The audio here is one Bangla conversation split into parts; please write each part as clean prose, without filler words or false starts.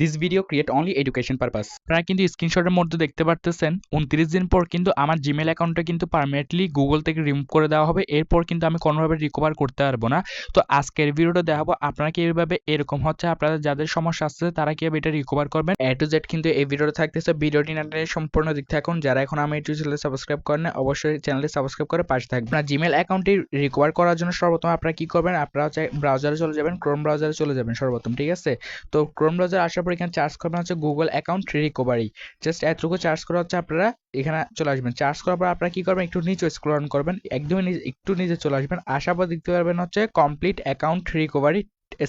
This video create only education purpose. আপনারা কিন্তু স্ক্রিনশটের মধ্যে দেখতে পারতেছেন 29 দিন পর কিন্তু আমার জিমেল অ্যাকাউন্টটা কিন্তু পার্মানেন্টলি গুগল থেকে রিমুভ করে দেওয়া হবে। এরপর কিন্তু আমি কোনোভাবে রিকভার করতে পারবো না। তো আজকের ভিডিওটা দেখাবো আপনারা কিভাবে এরকম হচ্ছে আপনাদের যাদের সমস্যা আসছে তারা কিভাবে এটা রিকভার করবেন। এ টু জেড কিন্তু এই ভিডিওটা থাকতেছে, ভিডিওটি না টেনে সম্পূর্ণ দেখতে থাকুন। যারা এখন আমার ইউটিউব চ্যানেলে সাবস্ক্রাইব করেন না অবশ্যই চ্যানেলটি সাবস্ক্রাইব করে পাশে থাকবেন। আপনার জিমেল অ্যাকাউন্টটি রিকভার করার জন্য সর্বপ্রথম আপনারা কি করবেন, আপনারা হচ্ছে ব্রাউজারে চলে যাবেন, ক্রোম ব্রাউজারে চলে যাবেন সর্বপ্রথম, ঠিক আছে। তো ক্রোম ব্রাউজার আসার পর এখানে চার্জ করবেন হচ্ছে গুগল অ্যাকাউন্ট রিকভারি। জাস্ট এতটুকু চার্জ করা হচ্ছে, আপনারা এখানে চলে আসবেন। চার্জ করার পর আপনারা কি করবেন, একটু নিচে স্ক্রল করবেন, একদমই একটু নিচে চলে আসবেন। আসার পর দেখতে পারবেন হচ্ছে complete account recovery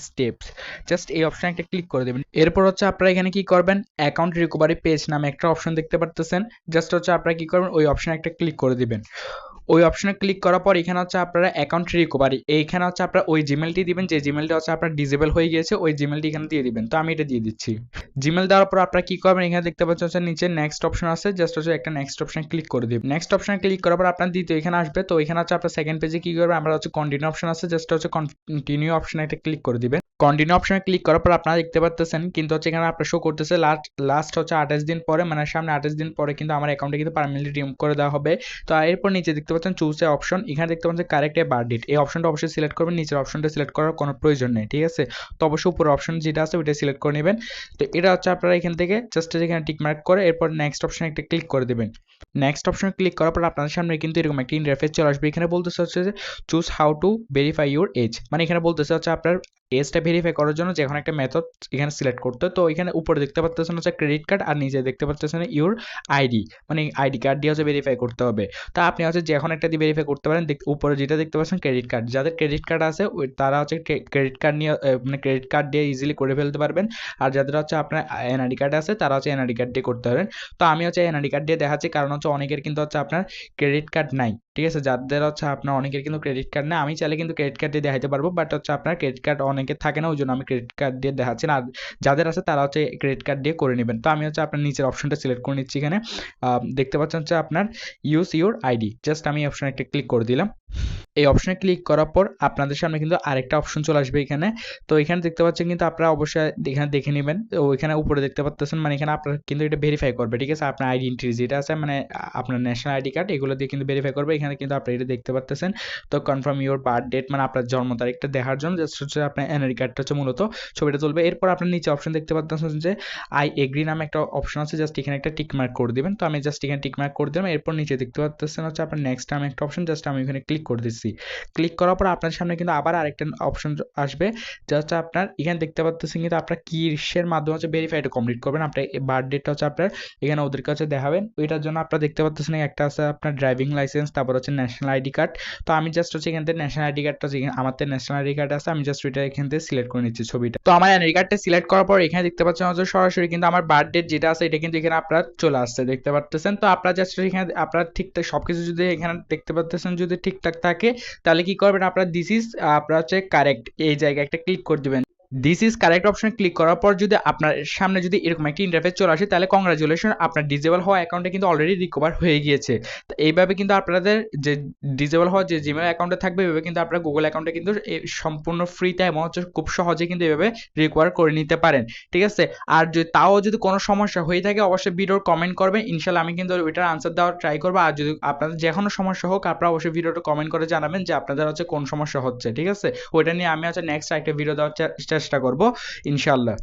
steps. Just এই অপশনে একটা ক্লিক করে দেবেন। এরপর হচ্ছে আপনারা এখানে কি করবেন, অ্যাকাউন্ট রিকভারি পেজ নামে একটা অপশন দেখতে পারতেছেন। জাস্ট হচ্ছে আপনারা কি করবেন, ওই অপশনে একটা ক্লিক করে দিবেন। ওই অপশনে ক্লিক করার পর এখানে হচ্ছে আপনারা অ্যাকাউন্ট রিকভারি, এইখানে হচ্ছে আপনারা ওই জিমেলটি দিবেন যে জিমেলটা হচ্ছে আপনার ডিসেবল হয়ে গিয়েছে, ওই জিমেলটি এখানে দিয়ে দিবেন। তো আমি এটা দিয়ে দিচ্ছি। জিমেল দেওয়ার পর আপনারা কি করবেন, এখানে দেখতে পাচ্ছেন হচ্ছে নিচে নেক্সট অপশন আছে, জাস্ট হচ্ছে একটা নেক্সট অপশনে ক্লিক করে দিবেন। নেক্সট অপশনে ক্লিক করার পর আপনার দ্বিতীয় এখানে আসবে। তো এখানে হচ্ছে আপনার সেকেন্ড পেজে কি করবেন, আমরা হচ্ছে কন্টিনিউ অপশন আছে, জাস্ট হচ্ছে কন্টিনিউ অপশনে একটা ক্লিক করে দিবেন। কন্টিনিউ অপশনে ক্লিক করার পর আপনারা দেখতে পাচ্ছেন কিন্তু হচ্ছে এখানে আপনার শো করতেছে লাস্ট হচ্ছে 28 দিন পরে, মানে সামনে 28 দিন পরে কিন্তু আমার অ্যাকাউন্টে কিন্তু পার্মানেন্টলি রিমুভ করে দেওয়া হবে। তো এরপর নিচে দেখতে পাচ্ছেন চুজ এ অপশন, এখানে দেখতে পাচ্ছেন কারেক্ট এ বার্থ ডেট, এই অপশনটা অবশ্যই সিলেক্ট করবেন। নিচের অপশনটা সিলেক্ট করার কোনো প্রয়োজন নেই, ঠিক আছে। তো অবশ্যই উপর অপশন যেটা আছে ওইটা সিলেক্ট করে নেবেন। তো এটা হচ্ছে আপনারা এখান থেকে জাস্ট এখানে টিক মার্ক করে এরপর নেক্সট অপশনে একটা ক্লিক করে দেবেন। নেক্সট অপশনে ক্লিক করার পর আপনাদের সামনে কিন্তু এরকম একটা ইন্টারফেস চলে আসবে। এখানে বলতেছে হচ্ছে যে choose how to verify your age, মানে এখানে বলতেছে হচ্ছে আপনার এজটা ভেরিফাই করার জন্য যে কোনো একটা মেথড এখানে সিলেক্ট করতে। তো এখানে উপরে দেখতে পাচ্ছেন হচ্ছে ক্রেডিট কার্ড আর নিচে দেখতে পাচ্ছেন ইউর আইডি, মানে আইডি কার্ড দিয়ে হচ্ছে ভেরিফাই করতে হবে। তা আপনি হচ্ছে যে কোনো একটা দিয়ে ভেরিফাই করতে পারেন। উপরে যেটা দেখতে পাচ্ছেন ক্রেডিট কার্ড, যাদের ক্রেডিট কার্ড আছে তারা হচ্ছে ক্রেডিট কার্ড নিয়ে মানে ক্রেডিট কার্ড দিয়ে ইজিলি করে ফেলতে পারবেন। আর যাদের হচ্ছে আপনার এনআইডি কার্ড আছে তারা হচ্ছে এনআইডি কার্ড দিয়ে করতে পারেন। তো আমি হচ্ছে এনআইডি কার্ড দিয়ে দেখাচ্ছি, কারণ হচ্ছে অনেকের কিন্তু হচ্ছে আপনার ক্রেডিট কার্ড নাই, ঠিক আছে। যাদের হচ্ছে আপনার অনেকের কিন্তু ক্রেডিট কার্ড নেই, আমি চাইলে কিন্তু ক্রেডিট কার্ড দিয়ে দেখাতে পারবো, বাট হচ্ছে আপনার ক্রেডিট কার্ড অনেকের থাকে না, ওই জন্য আমি ক্রেডিট কার্ড দিয়ে দেখাচ্ছি না। আর যাদের আছে তারা হচ্ছে ক্রেডিট কার্ড দিয়ে করে নেবেন। তো আমি হচ্ছে আপনার নিচের অপশনটা সিলেক্ট করে নিচ্ছি। এখানে দেখতে পাচ্ছেন হচ্ছে আপনার ইউজ ইউর আইডি, জাস্ট আমি অপশনে একটা ক্লিক করে দিলাম। এই অপশনে ক্লিক করার পর আপনাদের সামনে কিন্তু আরেকটা অপশন চলে আসবে এখানে। তো এখানে দেখতে পাচ্ছেন কিন্তু আপনারা অবশ্যই এখানে দেখে নেবেন। তো এখানে উপরে দেখতে পাচ্ছেন, মানে এখানে আপনার কিন্তু এটা ভেরিফাই করবে, ঠিক আছে। আপনার আইডেন্টি যেটা আছে, মানে আপনার ন্যাশনাল আইডি কার্ড, এগুলো দিয়ে কিন্তু ভেরিফাই করবে। এখানে কিন্তু আপনি এটা দেখতে পাচ্ছেন। তো কনফার্ম ইউর বার্থ ডেট, মানে আপনার জন্ম তারিখটা দেখার জন্য জাস্ট হচ্ছে আপনার এনআইডি কার্ডটা হচ্ছে মূলত ছবিটা তুলবে। এরপর আপনার নিচে অপশন দেখতে পাচ্ছেন যে আই এগ্রি নামে একটা অপশন আছে, জাস্ট এখানে একটা টিক মার্ক করে দিবেন। তো আমি জাস্ট এখানে টিক মার্ক করে দিলাম। এরপর নিচে দেখতে পাচ্ছেন হচ্ছে আপনার নেক্সট নামে একটা অপশন, জাস্ট আমি এখানে ক্লিক করে দিচ্ছি। ক্লিক করার পর আপনার সামনে কিন্তু আবার আরেকটা অপশন আসবে, জাস্ট আপনার এখানে দেখতে পাচ্ছেন কিন্তু আপনার কিসের মাধ্যমে হচ্ছে ভেরিফাইটা কমপ্লিট করবেন। আপনার বার্থ ডেটটা হচ্ছে আপনার এখানে ওদের কাছে দেখাবেন। ওইটার জন্য আপনারা দেখতে পাচ্ছেন একটা আছে আপনার ড্রাইভিং লাইসেন্স, তারপর হচ্ছে ন্যাশনাল আইডি কার্ড। তো আমি জাস্ট হচ্ছে এখান থেকে ন্যাশনাল আইডি কার্ডটা, আমার তো ন্যাশনাল আইডি কার্ড আছে, আমি জাস্ট ওইটা এখান থেকে সিলেক্ট করে নিচ্ছি ছবিটা। তো আমার আইডি কার্ডটা সিলেক্ট করার পর এখানে দেখতে পাচ্ছেন হচ্ছে সরাসরি কিন্তু আমার বার্থ ডেট যেটা আছে এটা কিন্তু এখানে আপনার চলে আসছে, দেখতে পাচ্ছেন। তো আপনারা জাস্ট এখানে আপনার ঠিকঠাক সবকিছু যদি এখানে দেখতে পাচ্ছেন যদি ঠিকঠাক থাকে তাহলে কি করবেন, আপনার দিস ইজ আপনার হচ্ছে কারেক্ট, এই জায়গায় একটা ক্লিক করে দিবেন। দিস ইজ কারেক্ট অপশনে ক্লিক করার পর যদি আপনার সামনে যদি এরকম একটা ইন্টারফেস চলে আসে তাহলে কংগ্রাচুলেশন, আপনার ডিসেবল হওয়া অ্যাকাউন্টে কিন্তু অলরেডি রিকভার হয়ে গিয়েছে। তো এইভাবে কিন্তু আপনাদের যে ডিসেবল হওয়া যে জিমেল অ্যাকাউন্টে থাকবে এইভাবে কিন্তু আপনার গুগল অ্যাকাউন্টে কিন্তু সম্পূর্ণ ফ্রিতে এবং হচ্ছে খুব সহজে কিন্তু এভাবে রিকভার করে নিতে পারেন, ঠিক আছে। আর তাও যদি কোনো সমস্যা হয়ে থাকে অবশ্যই ভিডিওর কমেন্ট করবেন, ইনশাল্লাহ আমি কিন্তু ওইটার আনসার দেওয়ার ট্রাই করবো। আর যদি আপনাদের যে কোনো সমস্যা হোক আপনারা অবশ্যই ভিডিওটা কমেন্ট করে জানাবেন যে আপনাদের হচ্ছে কোন সমস্যা হচ্ছে, ঠিক আছে। ওইটা নিয়ে আমি হচ্ছে নেক্সট একটা ভিডিও দেওয়ার চেষ্টা করব ইনশাল্লাহ।